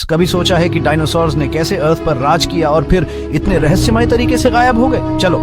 कभी सोचा है कि डायनासोर्स ने कैसे अर्थ पर राज किया और फिर इतने रहस्यमय तरीके से गायब हो गए? चलो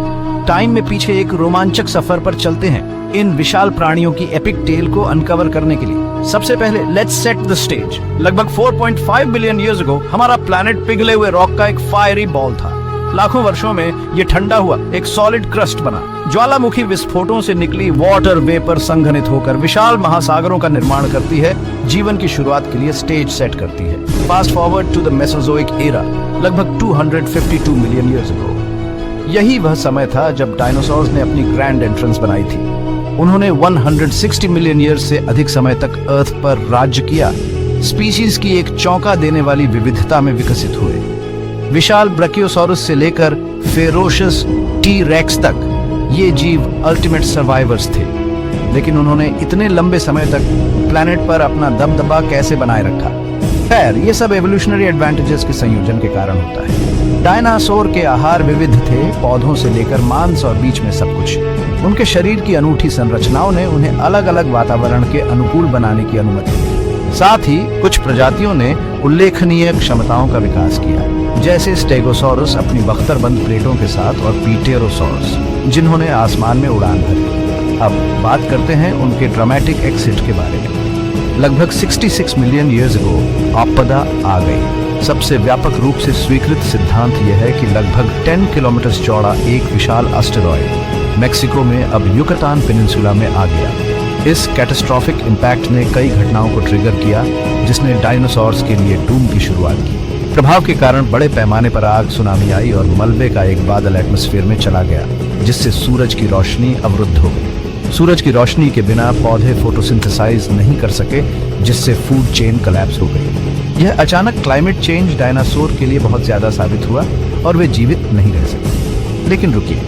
टाइम में पीछे एक रोमांचक सफर पर चलते हैं इन विशाल प्राणियों की एपिक टेल को अनकवर करने के लिए। सबसे पहले लेट्स सेट द स्टेज। लगभग 4.5 बिलियन ईयर्स अगो हमारा प्लैनेट पिघले हुए रॉक का एक फायरी बॉल था। लाखों वर्षों में ये ठंडा हुआ एक सॉलिड क्रस्ट बना। ज्वालामुखी विस्फोटों से निकली वाटर वेपर संघनित होकर विशाल महासागरों का निर्माण करती है, जीवन की शुरुआत के लिए स्टेज सेट करती है। Fast forward to the Mesozoic era, लगभग 252 मिलियन ईयर्स अगो। यही वह समय था जब डायनासोर्स ने अपनी ग्रैंड एंट्रेंस बनाई थी। उन्होंने 160 मिलियन ईयर्स से अधिक समय तक अर्थ पर राज्य किया। स्पीशीज की एक चौंका देने वाली विविधता में विकसित हुए। विशाल ब्रकियोसॉरस से लेकर फेरोशियस टी रेक्स तक ये जीव अल्टीमेट सर्वाइवर्स थे। लेकिन उन्होंने इतने लंबे समय तक प्लैनेट पर अपना दबदबा कैसे बनाए रखा? खैर, ये सब एवोल्यूशनरी एडवांटेजेस के संयोजन के कारण होता है। डायनासोर के आहार विविध थे, पौधों से लेकर मांस और बीच में सब कुछ। उनके शरीर की अनूठी संरचनाओं ने उन्हें अलग अलग वातावरण के अनुकूल बनाने की अनुमति दी। साथ ही कुछ प्रजातियों ने उल्लेखनीय क्षमताओं का विकास किया, जैसे स्टेगोसॉरस अपनी बख्तरबंद प्लेटों के साथ और पीटेरोसॉरस जिन्होंने आसमान में उड़ान भरी। अब बात करते हैं उनके ड्रामेटिक एक्सिट के बारे में। लगभग 66 मिलियन ईयर्स अगो आपदा आ गई। सबसे व्यापक रूप से स्वीकृत सिद्धांत यह है कि लगभग 10 किलोमीटर चौड़ा एक विशाल एस्टेरॉयड मैक्सिको में अब युकातान पेनिनसुला में आ गया। इस कैटास्ट्रॉफिक इंपैक्ट ने कई घटनाओं को ट्रिगर किया, जिसने डायनासोर्स के लिए डूम की शुरुआत की। प्रभाव के कारण बड़े पैमाने पर आग, सुनामी आई और मलबे का एक बादल एटमॉस्फेयर में चला गया, जिससे सूरज की रोशनी अवरुद्ध हो गई। सूरज की रोशनी के बिना पौधे फोटोसिंथेसाइज नहीं कर सके, जिससे फूड चेन कोलैप्स हो गई। यह अचानक क्लाइमेट चेंज डायनासोर के लिए बहुत ज्यादा साबित हुआ और वे जीवित नहीं रह सके। लेकिन रुकिए,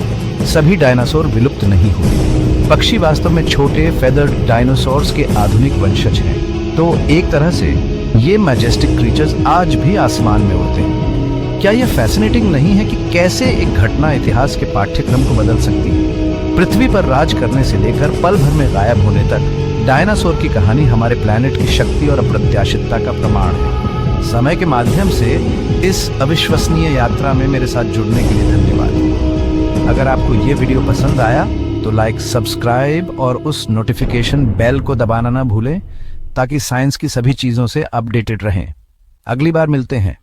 सभी डायनासोर विलुप्त नहीं हुए। पक्षी वास्तव में छोटे फेदर्ड डायनासोर्स के आधुनिक वंशज हैं। तो एक तरह से ये मैजेस्टिक क्रीचर्स आज भी आसमान में उड़ते हैं। क्या यह फैसिनेटिंग नहीं है कि कैसे एक घटना इतिहास के पाठ्यक्रम को बदल सकती है? पृथ्वी पर राज करने से लेकर पल भर में गायब होने तक डायनासोर की कहानी हमारे प्लैनेट की शक्ति और अप्रत्याशितता का प्रमाण है। समय के माध्यम से इस अविश्वसनीय यात्रा में मेरे साथ जुड़ने के लिए धन्यवाद। अगर आपको ये वीडियो पसंद आया तो लाइक, सब्सक्राइब और उस नोटिफिकेशन बेल को दबाना ना भूलें, ताकि साइंस की सभी चीजों से अपडेटेड रहें। अगली बार मिलते हैं।